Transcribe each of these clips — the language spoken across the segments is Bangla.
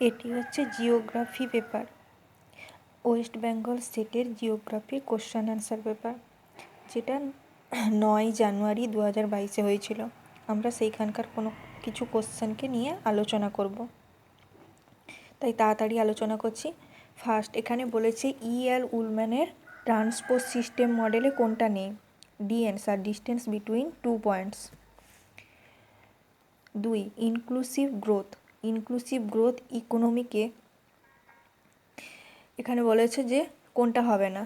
এটি হচ্ছে জিওগ্রাফি পেপার, ওয়েস্ট বেঙ্গল স্টেটের জিওগ্রাফি কোশ্চেন অ্যান্সার পেপার, যেটা 9 জানুয়ারি 2022 হয়েছিল। আমরা সেইখানকার কোনো কিছু কোশ্চেনকে নিয়ে আলোচনা করব, তাই তাড়াতাড়ি আলোচনা করছি। ফার্স্ট এখানে বলেছে E.L. উলম্যানের ট্রান্সপোজ সিস্টেম মডেলে কোনটা নেই? D answer, distance between 2 points. 2 inclusive growth ইকোনমিকে এখানে বলেছে যে কোনটা হবে না?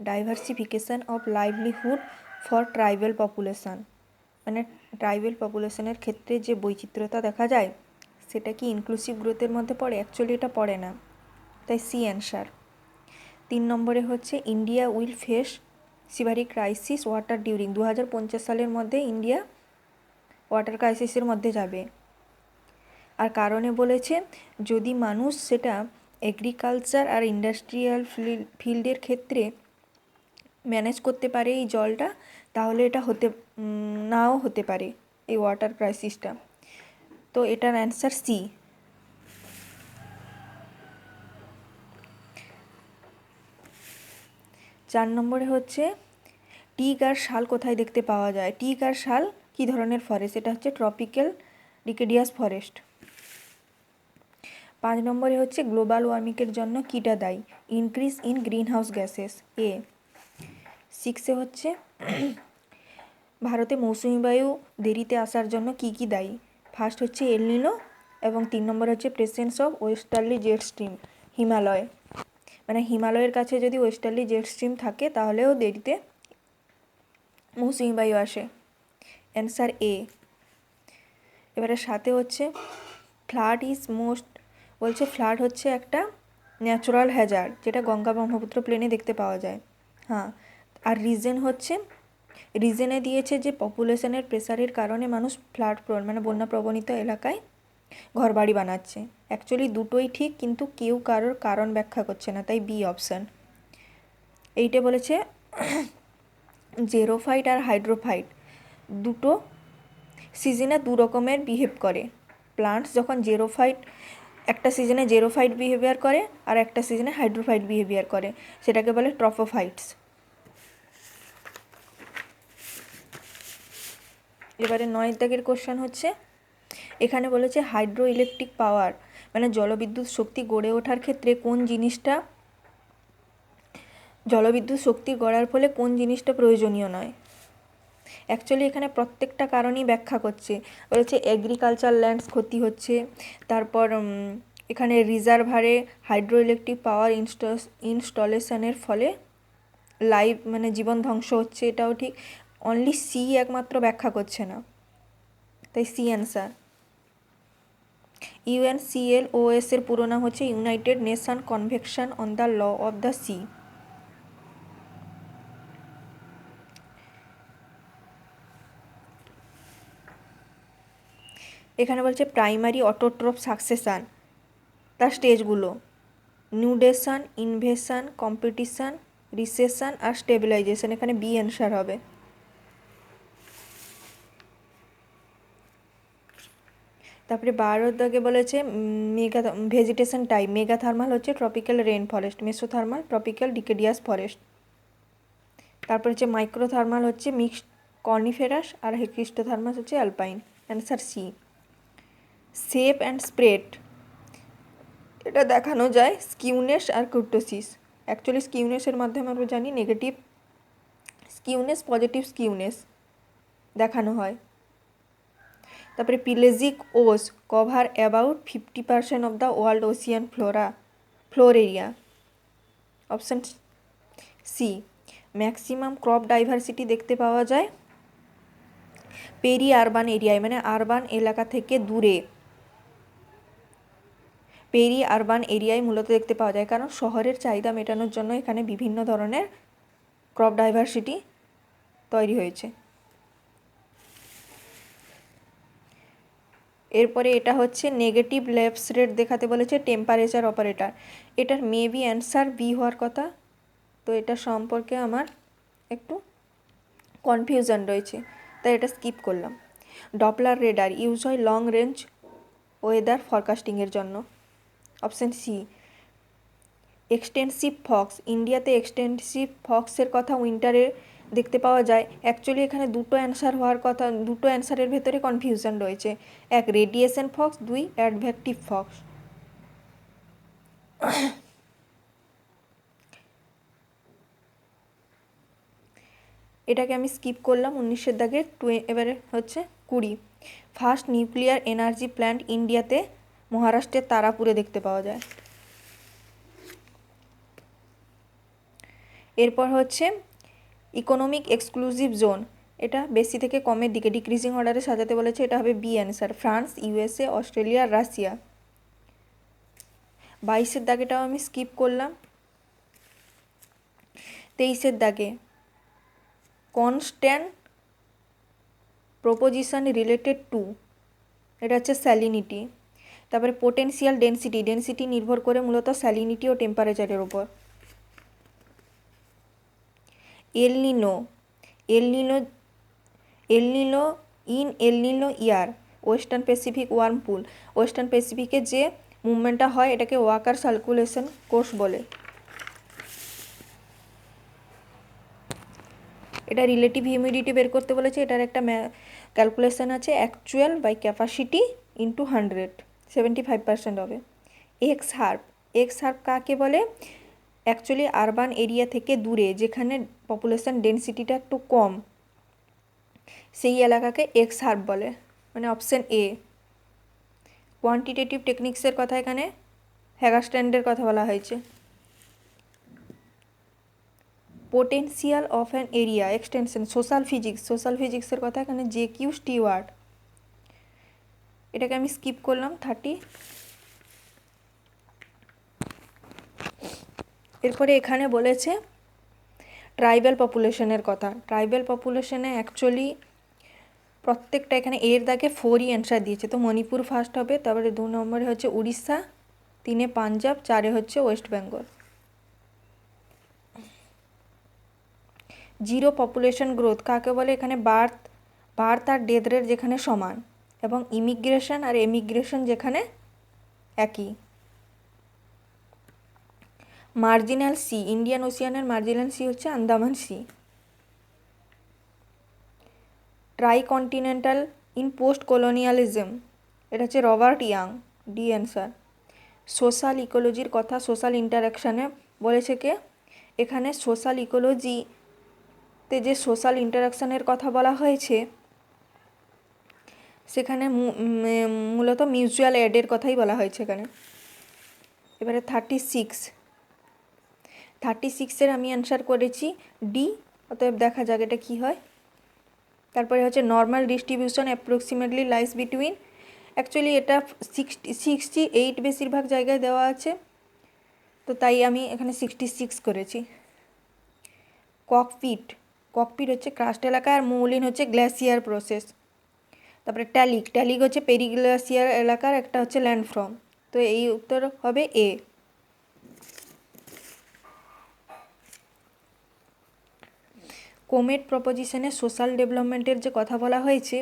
Diversification of livelihood for tribal population, মানে ট্রাইবাল পপুলেশনের ক্ষেত্রে যে বৈচিত্র্যতা দেখা যায় সেটা কি ইনক্লুসিভ গ্রোথের মধ্যে পড়ে? অ্যাকচুয়ালি এটা পড়ে না, তাই সি অ্যান্সার। 3 নম্বরে হচ্ছে India will face severe crisis water during, 2050 সালের মধ্যে ইন্ডিয়া ওয়াটার ক্রাইসিসের মধ্যে যাবে। আর কারণে বলেছে যদি মানুষ সেটা এগ্রিকালচার আর ইন্ডাস্ট্রিয়াল ফিল্ডের ক্ষেত্রে ম্যানেজ করতে পারে এই জলটা, তাহলে এটা নাও হতে পারে এই ওয়াটার ক্রাইসিসটা। তো এটার অ্যান্সার সি। 4 নম্বরে হচ্ছে টিক আর শাল কোথায় দেখতে পাওয়া যায়? টিক আর শাল কী ধরনের ফরেস্ট? এটা হচ্ছে ট্রপিক্যাল ডিকেডিয়াস ফরেস্ট। 5 নম্বরে হচ্ছে গ্লোবাল ওয়ার্মিংয়ের জন্য কীটা দায়ী? Increase in green house gases, A. 6 হচ্ছে ভারতে মৌসুমি বায়ু দেরিতে আসার জন্য কী কী দায়ী? ফার্স্ট হচ্ছে এল নিনো, এবং 3 নম্বর হচ্ছে presence of westerly jet stream, Himalaya. মানে হিমালয়ের কাছে যদি ওয়েস্টার্লি জেট স্ট্রিম থাকে তাহলেও দেরিতে মৌসুমি বায়ু আসে, অ্যান্সার এ। এবারে সাথে হচ্ছে ফ্লাড বলছে ফ্লাড হচ্ছে একটা ন্যাচারাল হ্যাজার্ড যেটা গঙ্গা ব্রহ্মপুত্র প্লেনে দেখতে পাওয়া যায়। হ্যাঁ, আর রিজনে দিয়েছে যে পপুলেশনের প্রেসারের কারণে মানুষ মানে বন্যা প্রবণিত এলাকায় ঘরবাড়ি বানাচ্ছে। অ্যাকচুয়ালি দুটোই ঠিক, কিন্তু কেউ কারোর কারণ ব্যাখ্যা করছে না, তাই বি অপশান। এইটা বলেছে জেরোফাইট আর হাইড্রোফাইট দুটো সিজনে দু রকমের বিহেভ করে। প্লান্টস যখন একটা সিজনে জেরোফাইট বিহেভিয়ার করে আর একটা সিজনে হাইড্রোফাইট বিহেভিয়ার করে, সেটাকে বলে ট্রফোফাইটস। এবারে 9 দাগের কোশ্চেন হচ্ছে এখানে বলেছে হাইড্রো ইলেকট্রিক পাওয়ার, মানে জলবিদ্যুৎ শক্তি গড়ে ওঠার ক্ষেত্রে জলবিদ্যুৎ শক্তি গড়ার ফলে কোন জিনিসটা প্রয়োজনীয় নয়? অ্যাকচুয়ালি এখানে প্রত্যেকটা কারণই ব্যাখ্যা করছে। বলেছে এগ্রিকালচার ল্যান্ডস ক্ষতি হচ্ছে, তারপর এখানে রিজার্ভারে হাইড্রো ইলেকট্রিক পাওয়ার ইনস্টলেশনের ফলে মানে জীবন ধ্বংস হচ্ছে, এটাও ঠিক। অনলি সি একমাত্র ব্যাখ্যা করছে না, তাই সি অ্যান্সার। UNCLOS এর পুরো নাম হচ্ছে United Nation Convention on the law of the sea. এখানে বলছে প্রাইমারি অটোট্রফ সাকসেশন, তার স্টেজগুলো নিউডেশন, ইনভেশন, কম্পিটিশন, রিসেশন আর স্টেবিলাইজেশন। এখানে বি অ্যান্সার হবে। তারপরে 12 দাগে বলেছে ভেজিটেশন টাইপ, মেগাথার্মাল হচ্ছে tropical rain forest, mesothermal tropical deciduous forest. তারপর হচ্ছে মাইক্রোথার্মাল হচ্ছে মিক্সড কর্নিফেরাস, আর ক্রিস্টোথার্মাল হচ্ছে alpine, answer C. Shape and spread, এটা দেখানো যায় স্কিউনেস আর কুর্টোসিস। অ্যাকচুয়ালি স্কিউনেসের মাধ্যমে আমরা জানি নেগেটিভ স্কিউনেস, পজিটিভ স্কিউনেস দেখানো হয়। তারপরে pelagic ooze cover about 50% of the world ocean floor area, option C. Maximum crop diversity দেখতে পাওয়া যায় পেরি আরবান এরিয়ায়, মানে আরবান এলাকা থেকে দূরে পেরি আরবান এরিয়ায় মূলত দেখতে পাওয়া যায়, কারণ শহরের চাহিদা মেটানোর জন্য এখানে বিভিন্ন ধরনের ক্রপ ডাইভার্সিটি তৈরি হয়েছে। এরপরে এটা হচ্ছে নেগেটিভ ল্যাপস রেট দেখাতে বলেছে টেম্পারেচার অপারেটর, এটার মেবি অ্যান্সার বি হওয়ার কথা। তো এটা সম্পর্কে আমার একটু কনফিউশন রয়েছে, তাই এটা স্কিপ করলাম। ডপলার রেডার ইউজ হয় লং রেঞ্জ ওয়েদার ফরকাস্টিংয়ের জন্য। Option C. এক্সটেন্সিভ ফক্স, ইন্ডিয়াতে এক্সটেন্সিভ ফক্সের কথা উইন্টারে দেখতে পাওয়া যায়। অ্যাকচুয়ালি এখানে দুটো অ্যান্সার হওয়ার কথা, দুটো অ্যান্সারের ভেতরে কনফিউশন রয়েছে। এক রেডিয়েশন ফক্স, দুই অ্যাডভেক্টিভ ফক্স। এটাকে আমি স্কিপ করলাম 19-এর দাগে। এবারে হচ্ছে 20। ফার্স্ট নিউক্লিয়ার এনার্জি প্ল্যান্ট ইন্ডিয়াতে মহারাষ্ট্রের তারাপুরে দেখতে পাওয়া যায়। এরপর হচ্ছে ইকোনমিক এক্সক্লুসিভ জোন, এটা বেশি থেকে কমের দিকে ডিক্রিজিং অর্ডারে সাজাতে বলেছে, এটা হবে B answer. France, USA, Australia, Russia. 22-এর দাগেটাও আমি স্কিপ করলাম। 23-এর দাগে কনস্ট্যান্ট প্রপোজিশন রিলেটেড টু, এটা হচ্ছে স্যালিনিটি। তারপরে পোটেনশিয়াল ডেন্সিটি, ডেন্সিটি নির্ভর করে মূলত স্যালিনিটি ও টেম্পারেচারের ওপর। El Nino, El Nino, El Nino in El Nino year, western Pacific warm pool, western প্যাসিফিকে যে মুভমেন্টটা হয় এটাকে ওয়াকার সার্কুলেশন কোর্স বলে। এটা রিলেটিভ হিউমিডিটি বের করতে বলেছে, এটার একটা ক্যালকুলেশন আছে, অ্যাকচুয়াল বাই ক্যাপাসিটি ইন্টু 100, 75% হবে। এক্স হার্প, এক্স হার্প কাকে বলে? অ্যাকচুয়ালি আরবান এরিয়া থেকে দূরে যেখানে পপুলেশন ডেন্সিটিটা একটু কম, সেই এলাকাকে এক্স হার্প বলে, মানে অপশান এ। কোয়ান্টিটেটিভ টেকনিক্সের কথা এখানে হ্যাগারস্ট্যান্ডের কথা বলা হয়েছে। Potential of an area extension, social physics, social ফিজিক্সের কথা এখানে জে কিউ স্টিওয়ার্ট, এটাকে আমি স্কিপ করলাম 30। এরপরে এখানে বলেছে ট্রাইবাল পপুলেশনের কথা। ট্রাইবাল পপুলেশনে অ্যাকচুয়ালি প্রত্যেকটা এখানে এর দাগে 4ই অ্যান্সার দিয়েছে, তো মণিপুর ফার্স্ট হবে, তারপরে 2 নম্বরে হচ্ছে উড়িষ্যা, 3-এ পাঞ্জাব, 4-এ হচ্ছে West Bengal. Zero population growth কাকে বলে? এখানে বার্থ আর ডেথ রেট যেখানে সমান এবং ইমিগ্রেশন আর এমিগ্রেশন যেখানে একই। মার্জিনাল সি, ইন্ডিয়ান ওশিয়ানের মার্জিনাল সি হচ্ছে Andaman sea. Tricontinental in post colonialism, এটা হচ্ছে Robert Young, D answer. Social ইকোলজির কথা সোশ্যাল ইন্টারাকশানে বলেছে কে? এখানে সোশ্যাল ইকোলজিতে যে সোশ্যাল ইন্টারাকশানের কথা বলা হয়েছে সেখানে মূলত মিউচুয়াল এডের কথাই বলা হয়েছে এখানে। এবারে 36-এর আমি অ্যান্সার করেছি ডি, অতএব দেখা যাক এটা কী হয়। তারপরে হচ্ছে normal distribution approximately lines between, actually এটা 68 বেশিরভাগ জায়গায় দেওয়া আছে, তো তাই আমি এখানে 66 করেছি। ককপিট, ককপিট হচ্ছে ক্রাস্ট এলাকা আর মৌলিন হচ্ছে গ্লেসিয়ার প্রসেস। তারপরে ট্যালিক, ট্যালিক হচ্ছে পেরিগ্লেসিয়ার এলাকার একটা হচ্ছে ল্যান্ডফর্ম, তো এই উত্তর হবে এ। কোমেট প্রপোজিশনে সোশ্যাল ডেভেলপমেন্টের যে কথা বলা হয়েছে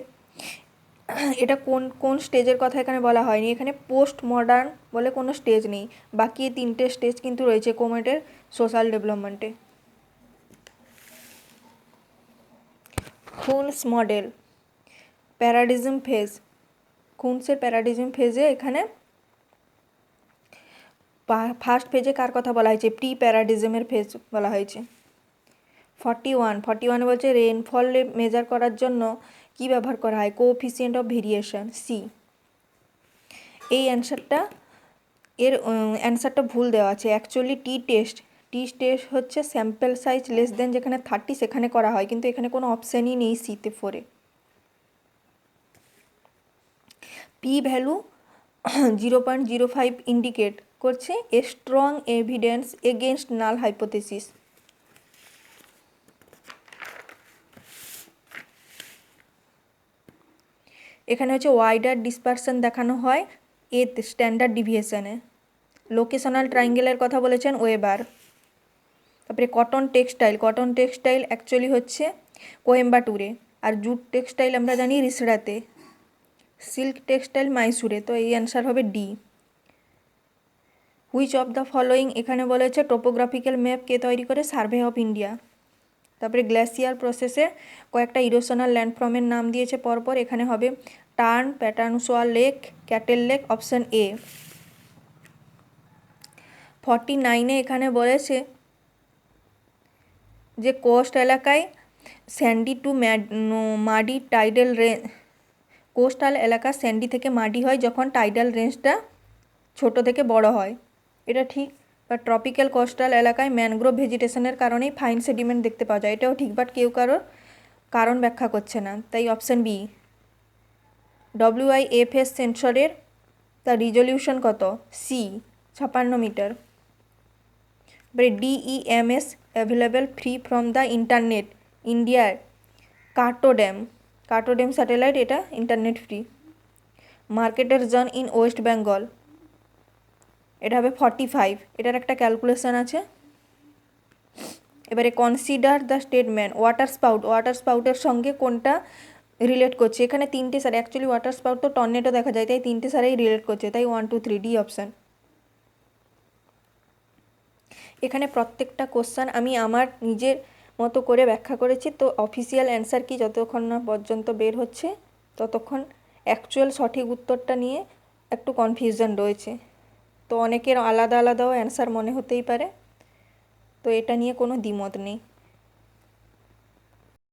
এটা কোন স্টেজের কথা এখানে বলা হয়নি, এখানে পোস্ট মডার্ন বলে কোনো স্টেজ নেই, বাকি 3টে স্টেজ কিন্তু রয়েছে কোমেটের সোশ্যাল ডেভেলপমেন্টে। খুনস মডেল, প্যারাডিজম ফেজ, খুনসের প্যারাডিজম ফেজে এখানে ফার্স্ট ফেজে কার কথা বলা হয়েছে? প্রি প্যারাডিজমের ফেজ বলা হয়েছে। 41 বলছে রেনফল মেজার করার জন্য কি ব্যবহার করা হয়? Coefficient of variation, C. এই অ্যান্সারটা ভুল দেওয়া আছে, অ্যাকচুয়ালি টি টেস্ট হচ্ছে স্যাম্পল সাইজ লেস দেন যেখানে 30 সেখানে করা হয়, কিন্তু এখানে কোনো অপশানই নেই সিতে 4-এ। পি ভ্যালু 0.05 ইন্ডিকেট করছে a strong evidence against null hypothesis. এখানে হচ্ছে ওয়াইডার ডিসপারশন দেখানো হয় এর স্ট্যান্ডার্ড ডিভিয়েশনে। লোকেশনাল ট্রায়াঙ্গেলের কথা বলেছেন ওয়েবার। তারপরে কটন টেক্সটাইল অ্যাকচুয়ালি হচ্ছে কোয়েম্বাটুরে, আর জুট টেক্সটাইল আমরা জানি রিসড়াতে, সিল্ক টেক্সটাইল মাইসুরে, তো এই অ্যান্সার হবে D. Which of the following এখানে বলেছে টোপোগ্রাফিক্যাল ম্যাপ কে তৈরি করে, সার্ভে অফ ইন্ডিয়া। তারপরে গ্লেসিয়ার প্রসেসে কয়েকটা ইরোশনাল ল্যান্ডফর্মের নাম দিয়েছে পরপর, এখানে হবে tarn, paternoster lake, kettle lake, option A. 49-এ এখানে বলেছে যে কোস্ট এলাকায় sandy to muddy tidal range, coastal এলাকা স্যান্ডি থেকে মাডি হয় যখন টাইডাল রেঞ্জটা ছোট থেকে বড় হয়, এটা ঠিক। বা ট্রপিক্যাল কোস্টাল এলাকায় ম্যানগ্রোভ ভেজিটেশনের কারণেই ফাইন সেডিমেন্ট দেখতে পাওয়া যায়, এটাও ঠিক, বাট কেউ কারোর কারণ ব্যাখ্যা করছে না, তাই অপশান বি। WIFS সেন্সরের তার রিজলিউশন কত, সি 56 মিটার। DEMS available free from the internet ইন্ডিয়ার কাটোড্যাম স্যাটেলাইট, এটা ইন্টারনেট ফ্রি। মার্কেটের জোন ইন ওয়েস্ট বেঙ্গল, এটা হবে 45, এটার একটা ক্যালকুলেশন আছে। এবারে কনসিডার দ্য স্টেটমেন্ট ওয়াটার স্পাউটের সঙ্গে কোনটা রিলেট করছে, এখানে তিনটে স্যার, অ্যাকচুয়ালি ওয়াটার স্পাউট তো টর্নেডো দেখা যায়, তাই তিনটে স্যারেই রিলেট করছে, তাই 1 2 3 ডি অপশান। এখানে প্রত্যেকটা কোশ্চেন আমি আমার নিজের মতো করে ব্যাখ্যা করেছি, তো অফিসিয়াল অ্যান্সার কি যতক্ষণ না পর্যন্ত বের হচ্ছে ততক্ষণ অ্যাকচুয়াল সঠিক উত্তরটা নিয়ে একটু কনফিউশন রয়েছে, তো অনেকের আলাদা আলাদাও অ্যান্সার মনে হতেই পারে, তো এটা নিয়ে কোনো দ্বিমত নেই।